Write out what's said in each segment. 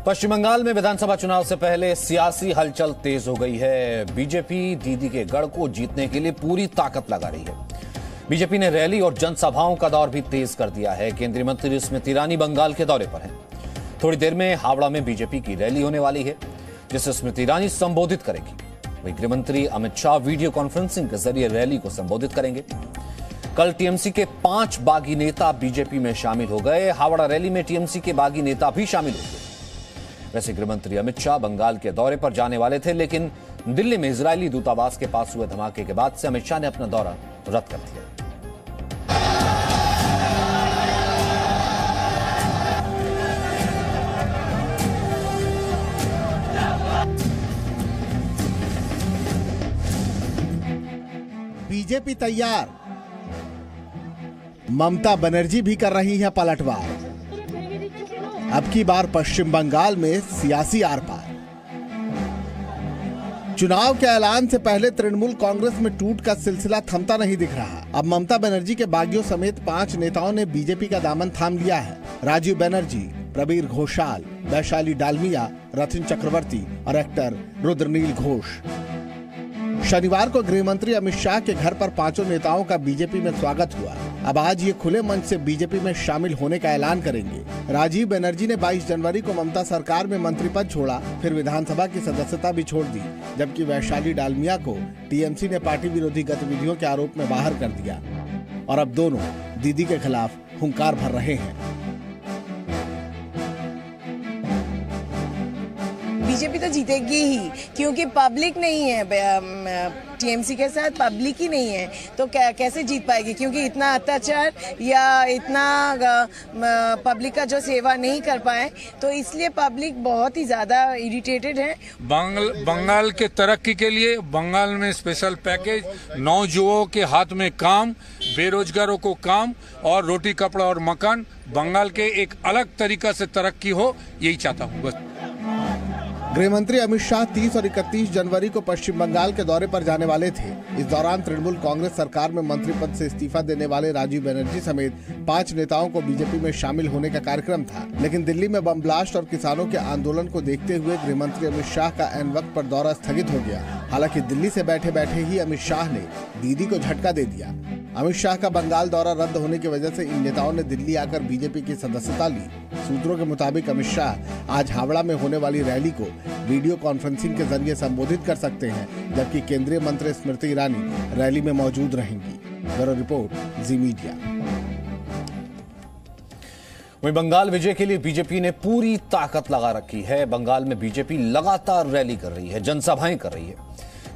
पश्चिम बंगाल में विधानसभा चुनाव से पहले सियासी हलचल तेज हो गई है। बीजेपी दीदी के गढ़ को जीतने के लिए पूरी ताकत लगा रही है। बीजेपी ने रैली और जनसभाओं का दौर भी तेज कर दिया है। केंद्रीय मंत्री स्मृति ईरानी बंगाल के दौरे पर हैं। थोड़ी देर में हावड़ा में बीजेपी की रैली होने वाली है, जिसे स्मृति ईरानी संबोधित करेगी। वहीं गृह मंत्री अमित शाह वीडियो कॉन्फ्रेंसिंग के जरिए रैली को संबोधित करेंगे। कल टीएमसी के 5 बागी नेता बीजेपी में शामिल हो गए। हावड़ा रैली में टीएमसी के बागी नेता भी शामिल हो गए। वैसे गृह मंत्री अमित शाह बंगाल के दौरे पर जाने वाले थे, लेकिन दिल्ली में इजरायली दूतावास के पास हुए धमाके के बाद से अमित शाह ने अपना दौरा रद्द कर दिया। बीजेपी तैयार, ममता बनर्जी भी कर रही है पलटवार। अब की बार पश्चिम बंगाल में सियासी आर पार। चुनाव के ऐलान से पहले तृणमूल कांग्रेस में टूट का सिलसिला थमता नहीं दिख रहा। अब ममता बनर्जी के बागियों समेत 5 नेताओं ने बीजेपी का दामन थाम लिया है। राजीव बनर्जी, प्रबीर घोषाल, वैशाली डालमिया, रथिन चक्रवर्ती और एक्टर रुद्रनील घोष। शनिवार को गृह मंत्री अमित शाह के घर पर 5 नेताओं का बीजेपी में स्वागत हुआ। अब आज ये खुले मंच से बीजेपी में शामिल होने का ऐलान करेंगे। राजीव बनर्जी ने 22 जनवरी को ममता सरकार में मंत्री पद छोड़ा, फिर विधानसभा की सदस्यता भी छोड़ दी, जबकि वैशाली डालमिया को टीएमसी ने पार्टी विरोधी गतिविधियों के आरोप में बाहर कर दिया और अब दोनों दीदी के खिलाफ हुंकार भर रहे हैं। बीजेपी तो जीतेगी ही, क्योंकि पब्लिक नहीं है। टीएमसी के साथ पब्लिक ही नहीं है, तो कैसे जीत पाएगी? क्योंकि इतना अत्याचार या इतना पब्लिक का जो सेवा नहीं कर पाए, तो इसलिए पब्लिक बहुत ही ज्यादा इरिटेटेड है। बंगाल के तरक्की के लिए बंगाल में स्पेशल पैकेज, नौजुवानों के हाथ में काम, बेरोजगारों को काम और रोटी कपड़ा और मकान, बंगाल के एक अलग तरीका से तरक्की हो, यही चाहता हूँ बस। गृह मंत्री अमित शाह 30 और 31 जनवरी को पश्चिम बंगाल के दौरे पर जाने वाले थे। इस दौरान तृणमूल कांग्रेस सरकार में मंत्री पद से इस्तीफा देने वाले राजीव बनर्जी समेत 5 नेताओं को बीजेपी में शामिल होने का कार्यक्रम था, लेकिन दिल्ली में बम ब्लास्ट और किसानों के आंदोलन को देखते हुए गृह मंत्री अमित शाह का ऐन वक्त पर दौरा स्थगित हो गया। हालांकि दिल्ली से बैठे बैठे ही अमित शाह ने दीदी को झटका दे दिया। अमित शाह का बंगाल दौरा रद्द होने की वजह से इन नेताओं ने दिल्ली आकर बीजेपी की सदस्यता ली। सूत्रों के मुताबिक अमित शाह आज हावड़ा में होने वाली रैली को वीडियो कॉन्फ्रेंसिंग के जरिए संबोधित कर सकते हैं, जबकि केंद्रीय मंत्री स्मृति ईरानी रैली में मौजूद रहेंगी। ब्यूरो रिपोर्ट, जी मीडिया। वहीं बंगाल विजय के लिए बीजेपी ने पूरी ताकत लगा रखी है। बंगाल में बीजेपी लगातार रैली कर रही है, जनसभाएं कर रही है।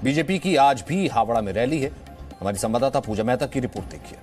बीजेपी की आज भी हावड़ा में रैली है। हमारी संवाददाता पूजा मेहता की रिपोर्ट देखिए।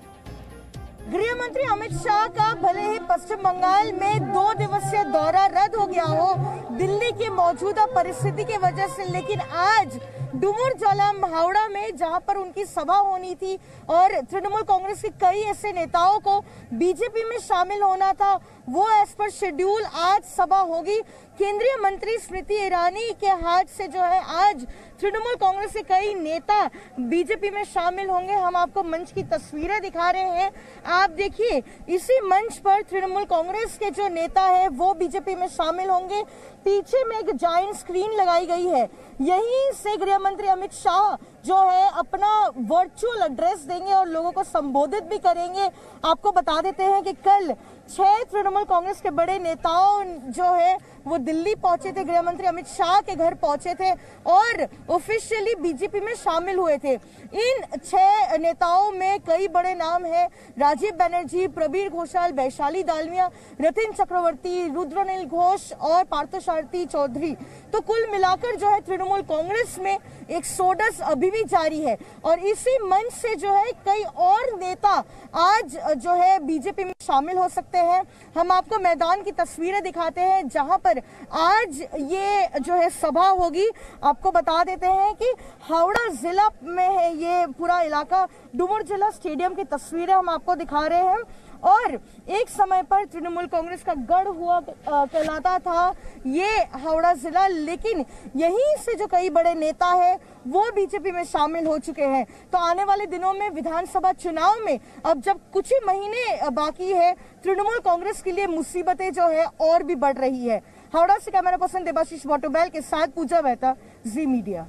गृह मंत्री अमित शाह का भले ही पश्चिम बंगाल में 2 दिवसीय दौरा रद्द हो गया हो दिल्ली की मौजूदा परिस्थिति की वजह से, लेकिन आज डुमुर जलम हावड़ा में जहां पर उनकी सभा होनी थी और तृणमूल कांग्रेस के कई ऐसे नेताओं को बीजेपी में शामिल होना था, वो एज पर शेड्यूल आज सभा होगी। केंद्रीय मंत्री स्मृति ईरानी के हाथ से जो है आज तृणमूल कांग्रेस के कई नेता बीजेपी में शामिल होंगे। हम आपको मंच की तस्वीरें दिखा रहे हैं, आप देखिए। इसी मंच पर तृणमूल कांग्रेस के जो नेता है वो बीजेपी में शामिल होंगे। पीछे में एक जायंट स्क्रीन लगाई गई है, यहीं से गृह मंत्री अमित शाह जो है अपना वर्चुअल एड्रेस देंगे और लोगों को संबोधित भी करेंगे। आपको बता देते हैं कि कल 6 तृणमूल कांग्रेस के बड़े नेताओं जो है वो दिल्ली पहुंचे थे, गृह मंत्री अमित शाह के घर पहुंचे थे और ऑफिशियली बीजेपी में शामिल हुए थे। इन 6 नेताओं में कई बड़े नाम हैं, राजीव बनर्जी, प्रबीर घोषाल, वैशाली डालमिया, रथिन चक्रवर्ती, रुद्रनील घोष और पार्थसारथी चौधरी। तो कुल मिलाकर जो है तृणमूल कांग्रेस में एक सोडस अभी भी जारी है और इसी मंच से जो है कई और नेता आज जो है बीजेपी में शामिल हो सकते हैं। हम आपको मैदान की तस्वीरें दिखाते हैं जहां पर आज ये जो है सभा होगी। आपको बता देते हैं कि हावड़ा जिला में है ये पूरा इलाका। डुमुर जिला स्टेडियम की तस्वीरें हम आपको दिखा रहे हैं और एक समय पर तृणमूल कांग्रेस का गढ़ हुआ कहलाता था ये हावड़ा जिला, लेकिन यहीं से जो कई बड़े नेता है वो बीजेपी में शामिल हो चुके हैं। तो आने वाले दिनों में विधानसभा चुनाव में अब जब कुछ ही महीने बाकी है, तृणमूल कांग्रेस के लिए मुसीबतें जो है और भी बढ़ रही है। हावड़ा से कैमरा पर्सन देबाशीष वाटोबैल के साथ पूजा मेहता, जी मीडिया।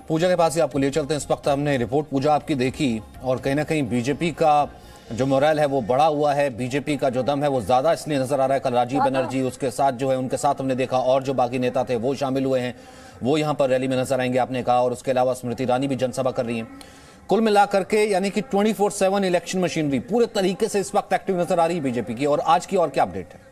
पूजा के पास ही आपको ले चलते हैं। इस वक्त हमने रिपोर्ट पूजा आपकी देखी और कहीं ना कहीं बीजेपी का जो मोरल है वो बढ़ा हुआ है, बीजेपी का जो दम है वो ज्यादा इसलिए नजर आ रहा है। कल राजीव बनर्जी उसके साथ जो है, उनके साथ हमने देखा और जो बाकी नेता थे वो शामिल हुए हैं, वो यहां पर रैली में नजर आएंगे आपने कहा। और उसके अलावा स्मृति ईरानी भी जनसभा कर रही हैं। कुल मिलाकर के यानी कि 24/7 इलेक्शन मशीनरी पूरे तरीके से इस वक्त एक्टिव नजर आ रही है बीजेपी की। और आज की और क्या अपडेट है?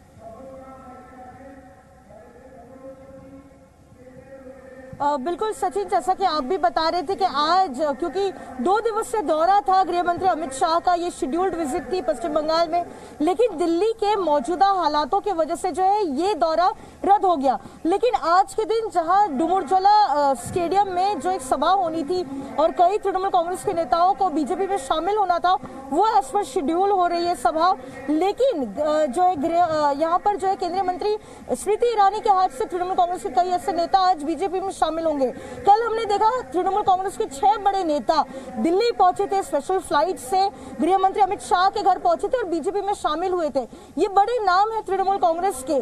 बिल्कुल सचिन, जैसा कि आप भी बता रहे थे कि आज क्योंकि 2 दिवसीय दौरा था गृह मंत्री अमित शाह का, ये शेड्यूल्ड विजिट थी पश्चिम बंगाल में, लेकिन दिल्ली के मौजूदा हालातों की वजह से जो है ये दौरा रद्द हो गया। लेकिन आज के दिन जहां डुमुरजला स्टेडियम में जो एक सभा होनी थी और कई तृणमूल कांग्रेस के नेताओं को बीजेपी में शामिल होना था, वो एज पर शेड्यूल हो रही है सभा। लेकिन जो है यहाँ पर जो है केंद्रीय मंत्री स्मृति ईरानी के हाथ से तृणमूल कांग्रेस के कई ऐसे नेता आज बीजेपी में शामिल होंगे। कल हमने देखा तृणमूल कांग्रेस के 6 बड़े नेता दिल्ली पहुंचे थे, स्पेशल फ्लाइट से गृह मंत्री अमित शाह के घर पहुंचे थे और बीजेपी में शामिल हुए थे। ये बड़े नाम है तृणमूल कांग्रेस के,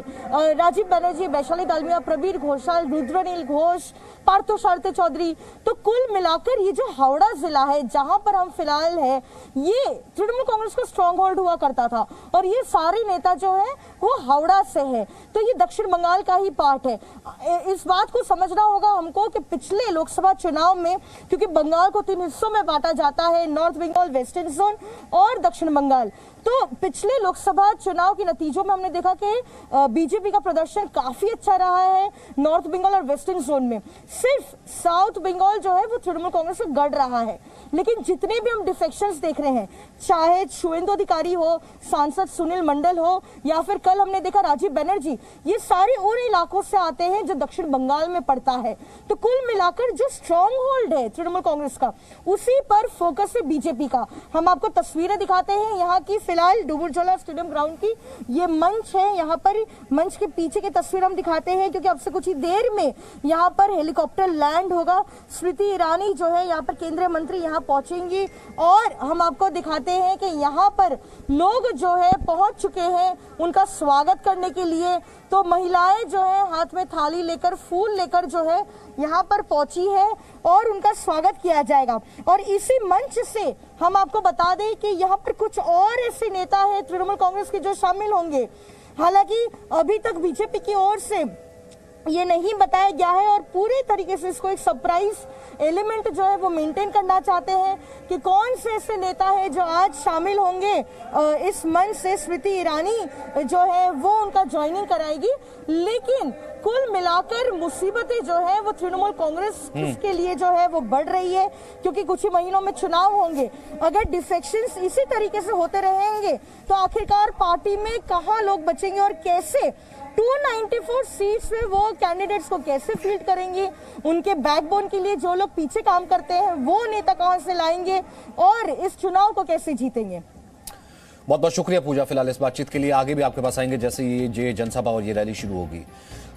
राजीव बनर्जी, वैशाली दालमिया, प्रबीर घोषाल, रुद्रनील घोष, पार्थो सारथी चौधरी। तो कुल मिलाकर ये जो हावड़ा जिला है जहां पर हम फिलहाल है, ये तृणमूल कांग्रेस का स्ट्रॉन्ग होल्ड हुआ करता था और ये सारे नेता जो है वो हावड़ा से है। तो ये दक्षिण बंगाल का ही पार्ट है। इस बात को समझना होगा हमको कि पिछले लोकसभा चुनाव में, क्योंकि बंगाल को 3 हिस्सों में बांटा जाता है, नॉर्थ बंगाल, वेस्टर्न जोन और दक्षिण बंगाल, तो पिछले लोकसभा चुनाव के नतीजों में हमने देखा कि बीजेपी का प्रदर्शन काफी अच्छा रहा है नॉर्थ बंगाल और वेस्टर्न जोन में। सिर्फ साउथ बंगाल जो है वो तृणमूल कांग्रेस से गढ़ रहा है। लेकिन जितने भी हम डिफेक्शंस देख रहे हैं, चाहे शुवेंदु अधिकारी हो, सांसद सुनील मंडल हो, या फिर कल हमने देखा राजीव बनर्जी, ये सारे उन इलाकों से आते हैं जो दक्षिण बंगाल में पड़ता है। तो कुल मिलाकर जो स्ट्रॉन्ग होल्ड है तृणमूल कांग्रेस का, उसी पर फोकस है बीजेपी का। हम आपको तस्वीरें दिखाते हैं यहाँ की, फिलहाल डुमुरजला स्टेडियम ग्राउंड की ये मंच है। यहाँ पर मंच के पीछे की तस्वीर हम दिखाते हैं क्योंकि अब से कुछ ही देर में यहाँ पर हेलीकॉप्टर लैंड होगा। स्मृति ईरानी जो है यहाँ पर केंद्रीय मंत्री यहाँ पहुंचेंगी और हम आपको दिखाते हैं कि यहाँ पर लोग जो है पहुंच चुके हैं उनका स्वागत करने के लिए। तो महिलाएं जो है हाथ में थाली लेकर, फूल लेकर जो है यहाँ पर पहुंची है और उनका स्वागत किया जाएगा। और इसी मंच से हम आपको बता दें कि यहाँ पर कुछ और ऐसे नेता हैं तृणमूल कांग्रेस के जो शामिल होंगे। हालांकि अभी तक बीजेपी की ओर से ये नहीं बताया गया है और पूरे तरीके से इसको एक सरप्राइज एलिमेंट जो है वो मेंटेन करना चाहते हैं कि कौन से ऐसे नेता है जो आज शामिल होंगे इस मंच से। स्मृति ईरानी जो है वो उनका ज्वाइनिंग कराएगी। लेकिन कुल मिलाकर मुसीबतें जो है वो तृणमूल कांग्रेस के लिए जो है वो बढ़ रही है क्योंकि कुछ ही महीनों में चुनाव होंगे। अगर डिफेक्शंस इसी तरीके से होते रहेंगे तो आखिरकार पार्टी में कहां लोग बचेंगे और कैसे 294 सीट्स में वो कैंडिडेट्स को कैसे फील्ड करेंगे, उनके बैकबोन के लिए जो लोग पीछे काम करते हैं वो नेता कहां से लाएंगे और इस चुनाव को कैसे जीतेंगे। बहुत बहुत शुक्रिया पूजा फिलहाल इस बातचीत के लिए। आगे भी आपके पास आएंगे जैसे ये जनसभा और ये रैली शुरू होगी।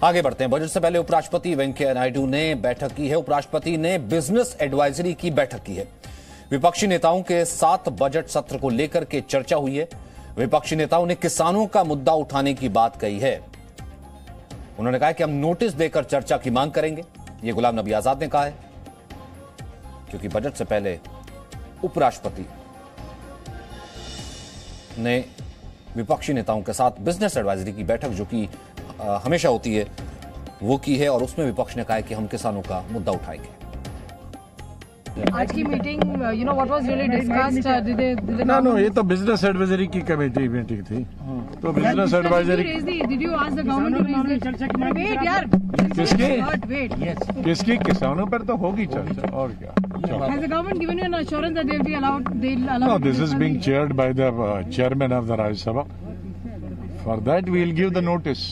आगे बढ़ते हैं। बजट से पहले उपराष्ट्रपति वेंकैया नायडू ने बैठक की है। उपराष्ट्रपति ने बिजनेस एडवाइजरी की बैठक की है। विपक्षी नेताओं के साथ बजट सत्र को लेकर के चर्चा हुई है। विपक्षी नेताओं ने किसानों का मुद्दा उठाने की बात कही है। उन्होंने कहा कि हम नोटिस देकर चर्चा की मांग करेंगे, ये गुलाम नबी आजाद ने कहा है, क्योंकि बजट से पहले उपराष्ट्रपति ने विपक्षी नेताओं के साथ बिजनेस एडवाइजरी की बैठक जो कि हमेशा होती है वो की है और उसमें विपक्ष ने कहा है कि हम किसानों का मुद्दा उठाएंगे। आज की meeting you know what was really discussed? No ये तो बिजनेस एडवाइजरी की कमेटी मीटिंग थी। तो business advisory did you ask the government to raise wheat यार किसकी किसानों पर तो होगी चर्चा और क्या। Has the government given you an assurance that they'll allow? No, this is being chaired by the chairman of the Rajya Sabha. For that we'll give the notice.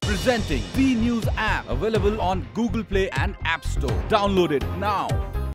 Presenting the News app, available on Google Play and App Store. Download it now.